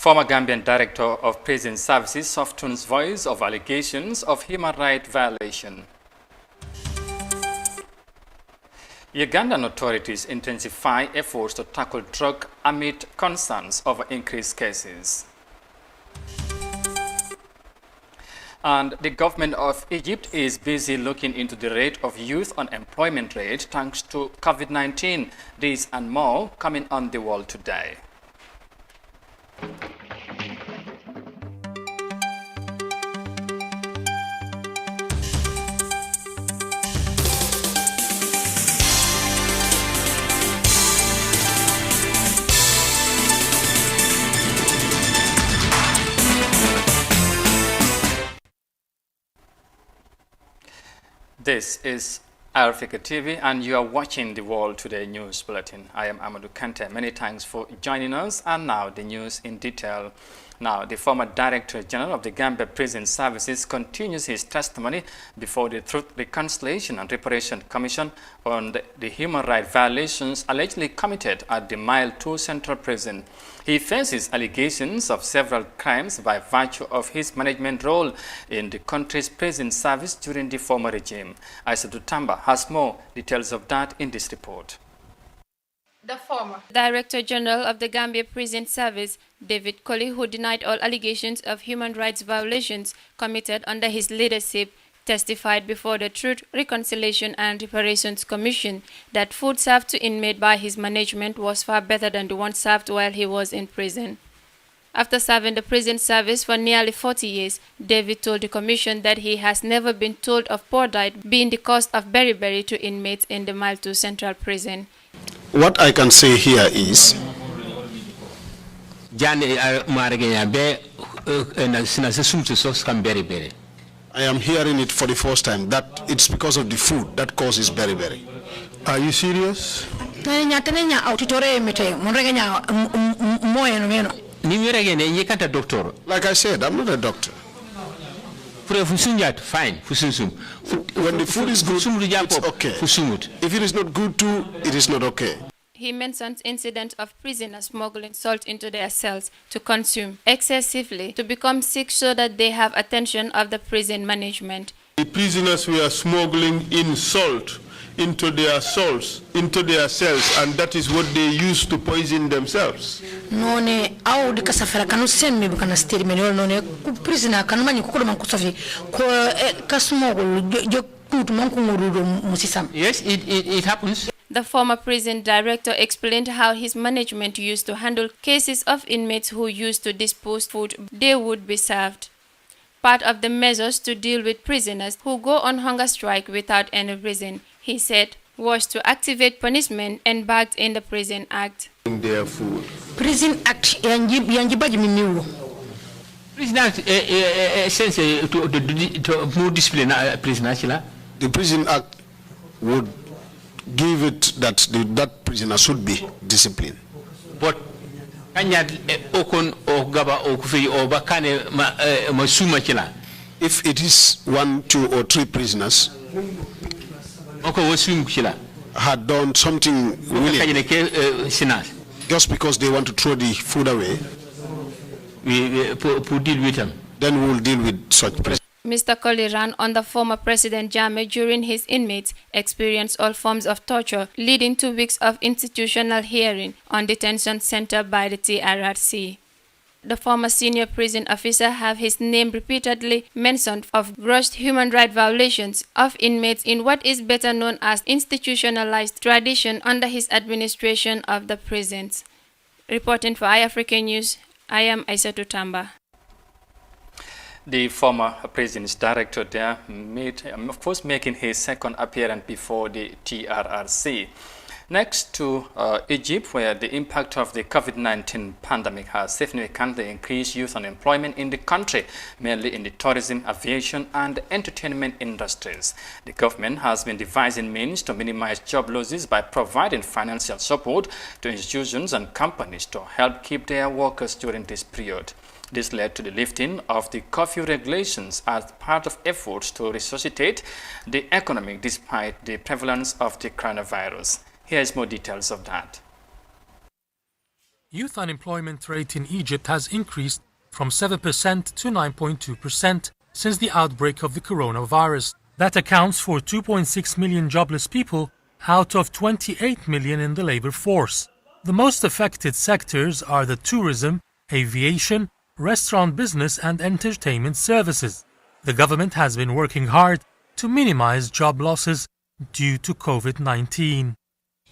Former Gambian Director of Prison Services softens voice of allegations of human rights violation. Ugandan authorities intensify efforts to tackle drug amid concerns over increased cases. And the government of Egypt is busy looking into the rate of youth unemployment rate thanks to COVID-19. This and more coming on The World Today. This is Africa TV and you are watching the World Today News Bulletin. I am Amadou Kante. Many thanks for joining us, and now the news in detail. Now, the former Director General of the Gambia Prison Services continues his testimony before the Truth, Reconciliation and Reparation Commission on the human rights violations allegedly committed at the Mile 2 Central Prison. He faces allegations of several crimes by virtue of his management role in the country's prison service during the former regime. Aissatou Tamba has more details of that in this report. The former Director General of the Gambia Prison Service, David Colley, who denied all allegations of human rights violations committed under his leadership, testified before the Truth, Reconciliation and Reparations Commission that food served to inmates by his management was far better than the one served while he was in prison. After serving the prison service for nearly 40 years, David told the commission that he has never been told of poor diet being the cause of beriberi to inmates in the Mile 2 Central Prison. What I can say here is I am hearing it for the first time that it's because of the food that causes beriberi. Are you serious? Like I said, I'm not a doctor. Fine. When the food is good, it's okay. If it is not good too, it is not okay. He mentions incidents of prisoners smuggling salt into their cells to consume excessively to become sick so that they have attention of the prison management. The prisoners were smuggling in salt into their cells, and that is what they use to poison themselves. Yes, it happens. The former prison director explained how his management used to handle cases of inmates who used to dispose food they would be served. Part of the measures to deal with prisoners who go on hunger strike without any reason, he said, was to activate punishment embarked in the Prison Act. Their food. Prison Act Prison Act sense to more discipline prisoners. The Prison Act would give it that that prisoner should be disciplined. But if it is 1, 2, or 3 prisoners had done something really just because they want to throw the food away, we deal with them. Then we will deal with such prisoners. Mr. Colley ran on the former President Jammeh during his inmates experienced all forms of torture, leading to weeks of institutional hearing on detention centered by the TRRC. The former senior prison officer have his name repeatedly mentioned of gross human rights violations of inmates in what is better known as institutionalized tradition under his administration of the prisons. Reporting for iAfrican News, I am Aissatou Tamba. The former prisons director there of course, making his second appearance before the TRRC. Next to Egypt, where the impact of the COVID-19 pandemic has significantly increased youth unemployment in the country, mainly in the tourism, aviation, and entertainment industries. The government has been devising means to minimize job losses by providing financial support to institutions and companies to help keep their workers during this period. This led to the lifting of the curfew regulations as part of efforts to resuscitate the economy despite the prevalence of the coronavirus. Here is more details of that. Youth unemployment rate in Egypt has increased from 7% to 9.2% since the outbreak of the coronavirus. That accounts for 2.6 million jobless people out of 28 million in the labor force. The most affected sectors are the tourism, aviation, restaurant business and entertainment services. The government has been working hard to minimize job losses due to COVID-19.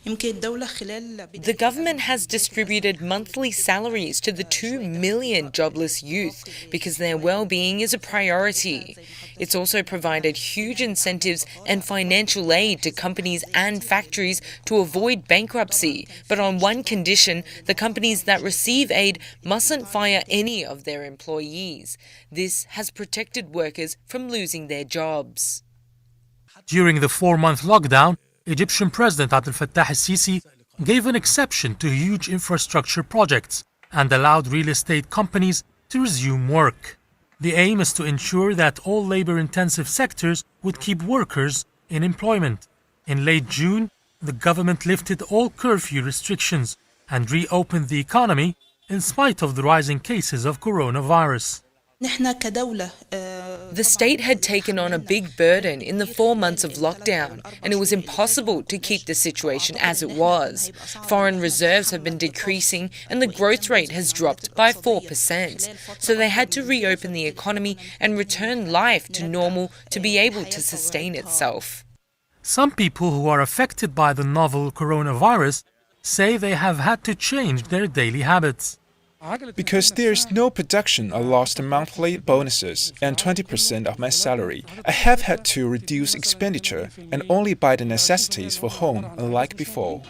The government has distributed monthly salaries to the 2 million jobless youth because their well-being is a priority. It's also provided huge incentives and financial aid to companies and factories to avoid bankruptcy, but on one condition: the companies that receive aid mustn't fire any of their employees. This has protected workers from losing their jobs. During the 4-month lockdown, Egyptian President Abdel Fattah al-Sisi gave an exception to huge infrastructure projects and allowed real estate companies to resume work. The aim is to ensure that all labor-intensive sectors would keep workers in employment. In late June, the government lifted all curfew restrictions and reopened the economy in spite of the rising cases of coronavirus. The state had taken on a big burden in the 4 months of lockdown, and it was impossible to keep the situation as it was. Foreign reserves have been decreasing and the growth rate has dropped by 4%. So they had to reopen the economy and return life to normal to be able to sustain itself. Some people who are affected by the novel coronavirus say they have had to change their daily habits. Because there's no production, I lost monthly bonuses and 20% of my salary. I have had to reduce expenditure and only buy the necessities for home, unlike before.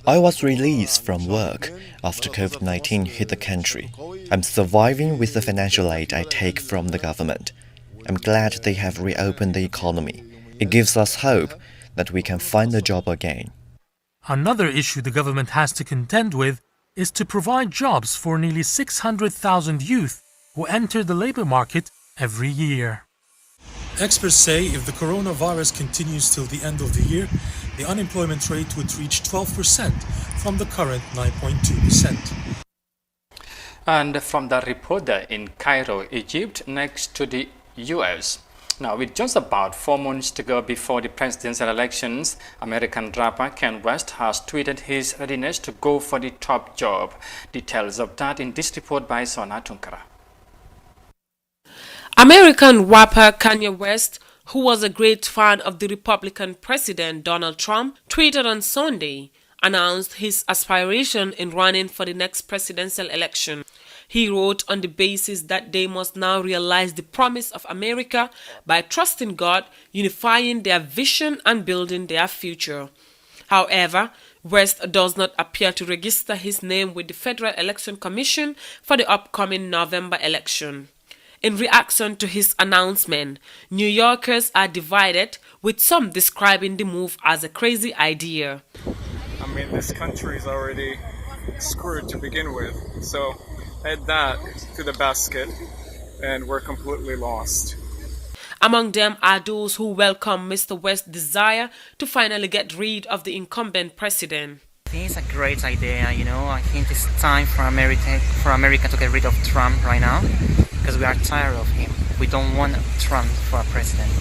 I was released from work after COVID-19 hit the country. I'm surviving with the financial aid I take from the government. I'm glad they have reopened the economy. It gives us hope that we can find a job again. Another issue the government has to contend with is to provide jobs for nearly 600,000 youth who enter the labor market every year. Experts say if the coronavirus continues till the end of the year, the unemployment rate would reach 12% from the current 9.2%. And from that reporter in Cairo, Egypt, next to the US. Now, with just about 4 months to go before the presidential elections, American rapper Kanye West has tweeted his readiness to go for the top job. Details of that in this report by Sona Tunkara. American rapper Kanye West, who was a great fan of the Republican President Donald Trump, tweeted on Sunday, announced his aspiration in running for the next presidential election. He wrote on the basis that they must now realize the promise of America by trusting God, unifying their vision and building their future. However, West does not appear to register his name with the Federal Election Commission for the upcoming November election. In reaction to his announcement, New Yorkers are divided, with some describing the move as a crazy idea. I mean, this country is already screwed to begin with, so add that to the basket and we're completely lost. Among them are those who welcome Mr. West's desire to finally get rid of the incumbent president. I think it's a great idea, you know. I think it's time for America to get rid of Trump right now, because we are tired of him. We don't want Trump for president.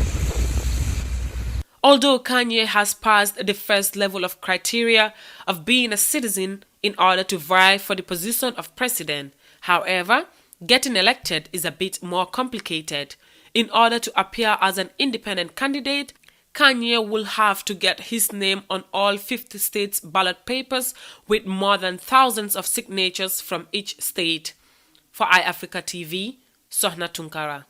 Although Kanye has passed the first level of criteria of being a citizen in order to vie for the position of president, however, getting elected is a bit more complicated. In order to appear as an independent candidate, Kanye will have to get his name on all 50 states' ballot papers with more than thousands of signatures from each state. For iAfrica TV, Sohna Tunkara.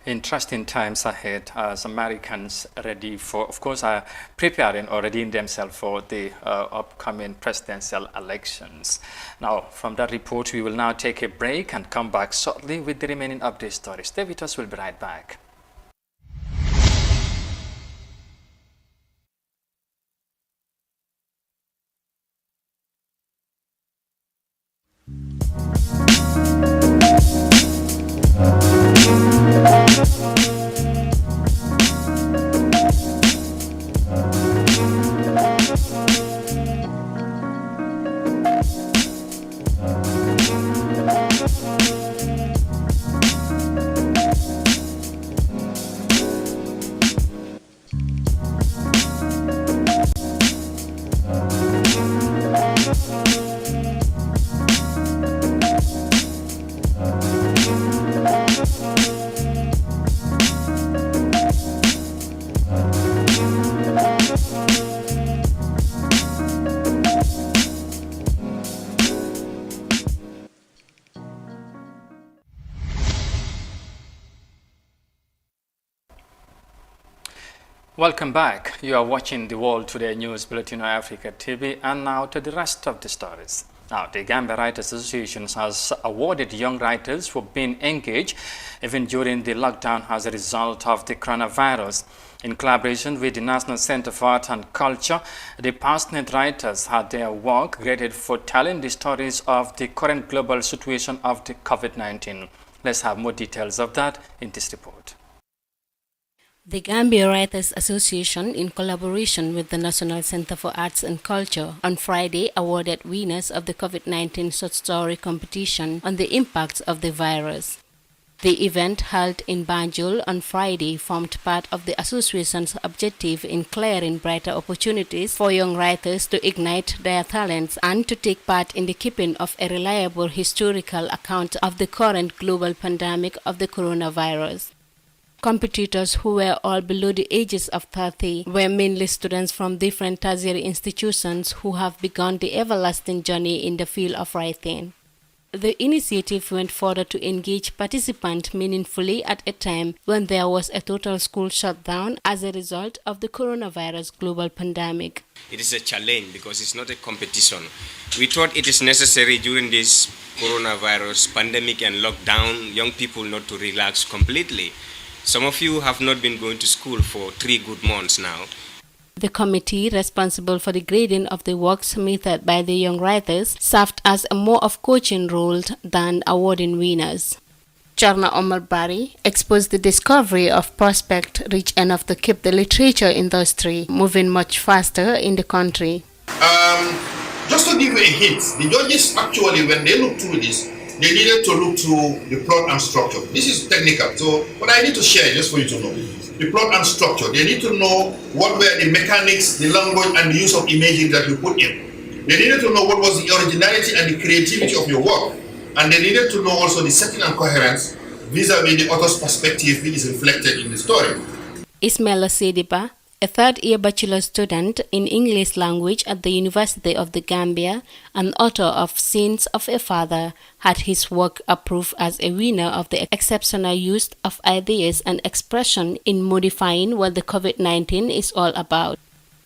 Interesting times ahead as Americans ready for, of course, are preparing or readying themselves for the upcoming presidential elections. Now, from that report, we will now take a break and come back shortly with the remaining update stories. Stay with us, we'll be right back. Welcome back. You are watching the World Today News Bulletin on Africa TV, and now to the rest of the stories. Now, the Gambia Writers Association has awarded young writers for being engaged even during the lockdown as a result of the coronavirus. In collaboration with the National Center for Art and Culture, the passionate writers had their work graded for telling the stories of the current global situation of the COVID-19. Let's have more details of that in this report. The Gambia Writers Association, in collaboration with the National Center for Arts and Culture, on Friday awarded winners of the COVID-19 short story competition on the impacts of the virus. The event held in Banjul on Friday formed part of the association's objective in clearing brighter opportunities for young writers to ignite their talents and to take part in the keeping of a reliable historical account of the current global pandemic of the coronavirus. Competitors, who were all below the ages of 30, were mainly students from different tertiary institutions who have begun the everlasting journey in the field of writing. The initiative went further to engage participants meaningfully at a time when there was a total school shutdown as a result of the coronavirus global pandemic. It is a challenge because it's not a competition. We thought it is necessary during this coronavirus pandemic and lockdown, young people not to relax completely. Some of you have not been going to school for 3 good months now. The committee responsible for the grading of the works submitted by the young writers served as a more of coaching role than awarding winners. Charna Omar Bari exposed the discovery of prospect rich enough to keep the literature industry moving much faster in the country. Just to give you a hint, the judges actually, when they look through this, they needed to look to the plot and structure. This is technical, so what I need to share just for you to know. The plot and structure, they need to know what were the mechanics, the language, and the use of imaging that you put in. They needed to know what was the originality and the creativity of your work. And they needed to know also the setting and coherence vis-a-vis the author's perspective which is reflected in the story. Ismaila Sediba, a third-year bachelor student in English language at the University of the Gambia and author of Sins of a Father, had his work approved as a winner of the exceptional use of ideas and expression in modifying what the COVID-19 is all about.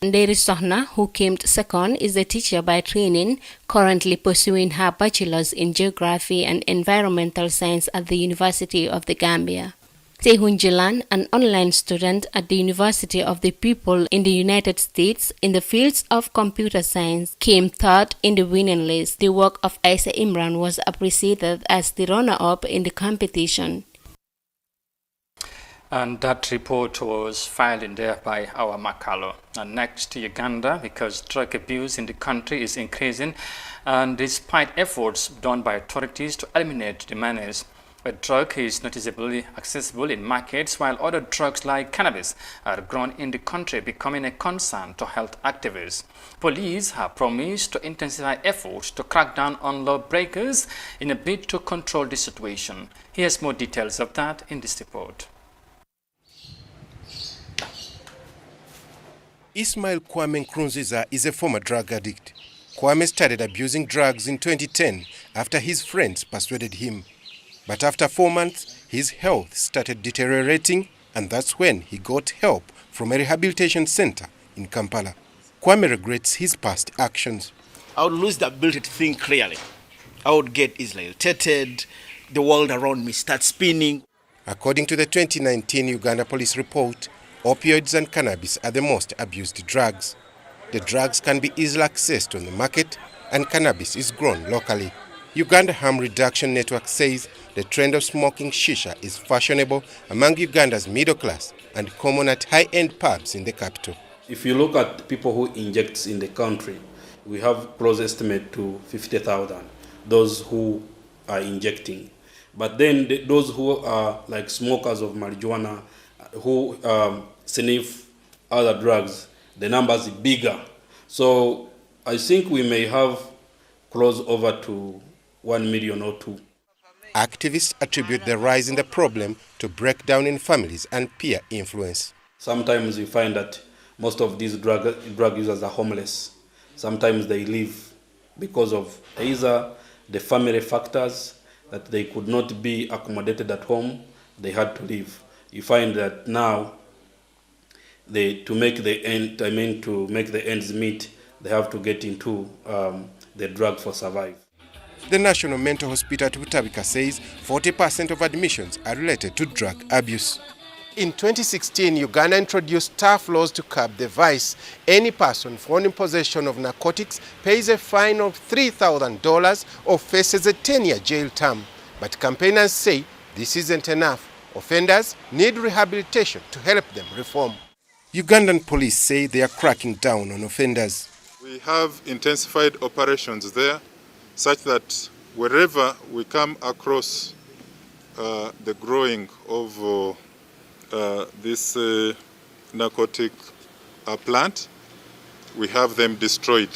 Nderi Sohna, who came second, is a teacher by training, currently pursuing her bachelor's in geography and environmental science at the University of the Gambia. Sehun Jilan, an online student at the University of the People in the United States in the fields of computer science, came third in the winning list. The work of Isa Imran was appreciated as the runner-up in the competition. And that report was filed in there by our Makalo. And next to Uganda, because drug abuse in the country is increasing, and despite efforts done by authorities to eliminate the menace, a drug is noticeably accessible in markets, while other drugs like cannabis are grown in the country, becoming a concern to health activists. Police have promised to intensify efforts to crack down on lawbreakers in a bid to control the situation. Here's more details of that in this report. Ismail Kwame Nkurunziza is a former drug addict. Kwame started abusing drugs in 2010 after his friends persuaded him. But after 4 months, his health started deteriorating, and that's when he got help from a rehabilitation center in Kampala. Kwame regrets his past actions. I would lose the ability to think clearly. I would get easily irritated. The world around me starts spinning. According to the 2019 Uganda police report, opioids and cannabis are the most abused drugs. The drugs can be easily accessed on the market, and cannabis is grown locally. Uganda Harm Reduction Network says the trend of smoking shisha is fashionable among Uganda's middle class and common at high-end pubs in the capital. If you look at people who inject in the country, we have close estimate to 50,000, those who are injecting. But then those who are like smokers of marijuana, who sniff other drugs, the numbers are bigger. So I think we may have close over to 1 million or 2. Activists attribute the rise in the problem to breakdown in families and peer influence. Sometimes you find that most of these drug users are homeless. Sometimes they leave because of either the family factors, that they could not be accommodated at home, they had to leave. You find that now to make the ends meet, they have to get into the drug for survive. The National Mental Hospital at Butabika says 40% of admissions are related to drug abuse. In 2016, Uganda introduced tough laws to curb the vice. Any person found in possession of narcotics pays a fine of $3,000 or faces a 10-year jail term. But campaigners say this isn't enough. Offenders need rehabilitation to help them reform. Ugandan police say they are cracking down on offenders. We have intensified operations there such that wherever we come across the growing of this narcotic plant, we have them destroyed.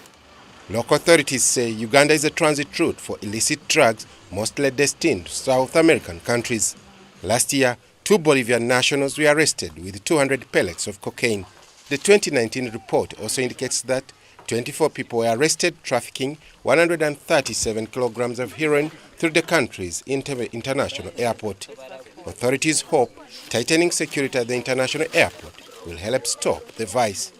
Local authorities say Uganda is a transit route for illicit drugs, mostly destined to South American countries. Last year, 2 Bolivian nationals were arrested with 200 pellets of cocaine. The 2019 report also indicates that 24 people were arrested trafficking 137 kilograms of heroin through the country's international airport. Authorities hope tightening security at the international airport will help stop the vice.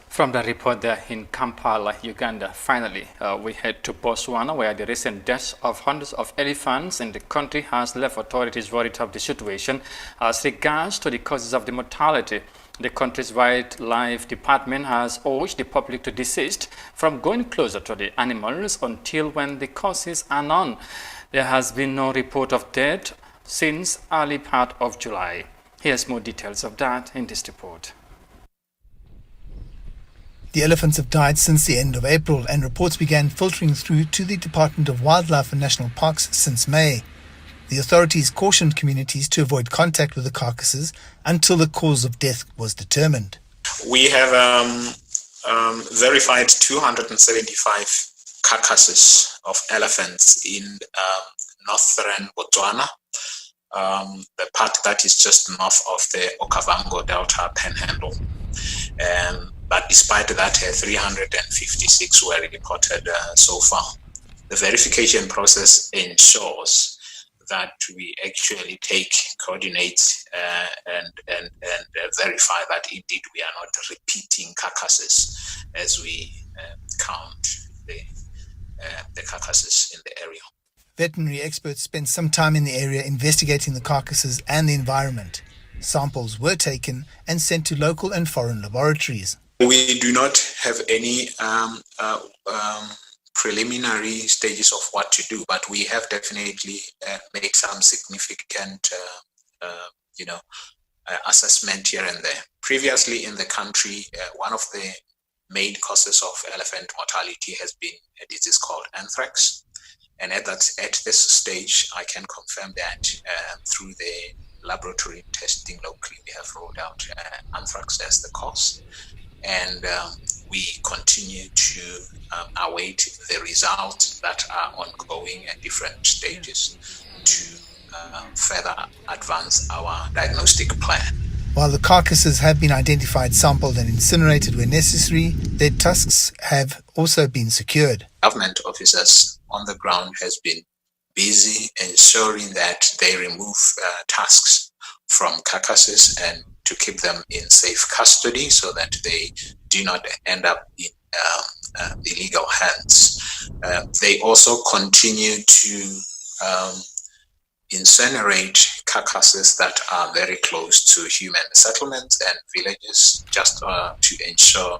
From the report there in Kampala, Uganda, finally, we head to Botswana, where the recent deaths of hundreds of elephants in the country has left authorities worried of the situation as regards to the causes of the mortality. The country's wildlife department has urged the public to desist from going closer to the animals until when the causes are known. There has been no report of death since early part of July. Here's more details of that in this report. The elephants have died since the end of April, and reports began filtering through to the Department of Wildlife and National Parks since May. The authorities cautioned communities to avoid contact with the carcasses until the cause of death was determined. We have verified 275 carcasses of elephants in northern Botswana, the part that is just north of the Okavango Delta Panhandle. But despite that, 356 were reported so far. The verification process ensures that we actually coordinate and verify that indeed we are not repeating carcasses as we count the carcasses in the area. Veterinary experts spent some time in the area investigating the carcasses and the environment. Samples were taken and sent to local and foreign laboratories. We do not have any preliminary stages of what to do, but we have definitely made some significant, assessment here and there. Previously in the country, one of the main causes of elephant mortality has been a disease called anthrax. And at this stage, I can confirm that through the laboratory testing locally, we have ruled out anthrax as the cause. And we continue to await the results that are ongoing at different stages to further advance our diagnostic plan. While the carcasses have been identified, sampled and incinerated where necessary, their tusks have also been secured. Government officers on the ground has been busy ensuring that they remove tusks from carcasses and to keep them in safe custody so that they do not end up in illegal hands. They also continue to incinerate carcasses that are very close to human settlements and villages just to ensure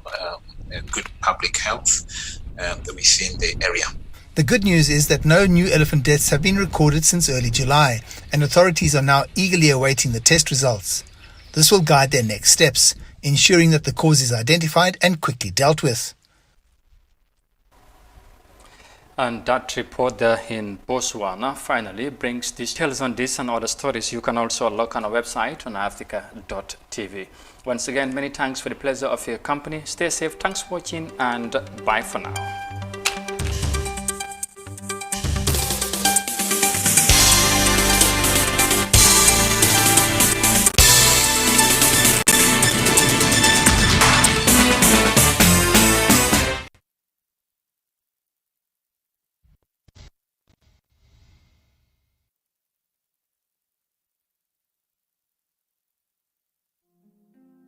good public health within the area. The good news is that no new elephant deaths have been recorded since early July, and authorities are now eagerly awaiting the test results. This will guide their next steps, ensuring that the cause is identified and quickly dealt with. And that report there in Botswana finally brings details on this and other stories. You can also look on our website on africa.tv. Once again, many thanks for the pleasure of your company. Stay safe, thanks for watching, and bye for now.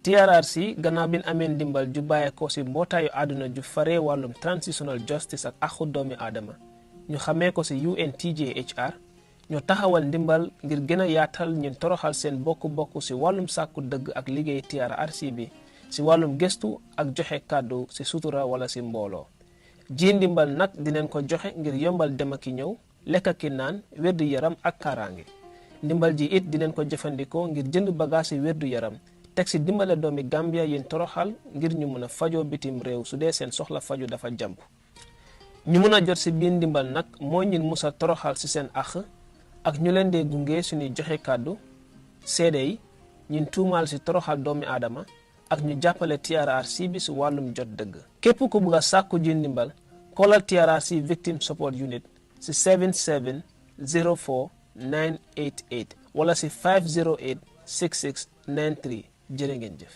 TRRC gannaaw bi amee ndimbal ju bàyyeekoo ci mbootaayu àdduna ju faree wàllum transitional justice ak axu doomi aadama ñu xamee ko ci UNTJHR ñoo taxawal ndimbal ngir gën a yaatal ñun toroxal seen bokk-bokk ci wàllum sàkku dëgg ak liggéey TRRC bi ci wàllum gëstu ak joxe kàddu ci sutura wala ci mbooloo ji ndimbal nag dinañ ko joxe ngir yombal dem ak ñëw lekk ki naan wérdu yaram ak kaaraange ndimbal ji it dinañ ko jëfandikoo ngir jënd bagage ci wérdu yaram teg ci dimbale doomi Gambia yéen toroxal ngir ñu mën a fajoo bitim réew su dee seen soxla faju dafa jàmp ñu mën a jot ci biir ndimbal nag moo ñin musa toroxal ci seen ak ñu leen dee gunge suñuy joxe kàddu seede yi ñun tuumaal ci toroxal doomi aadama ak ñu jàppale TRRC bi ci wàllum jot dëgg képp ku bëgg a sàkku ji ndimbal koolal TRRC Victim Support Unit ci 77 04 988 wala ci 508 6693 jërë ngeen jëf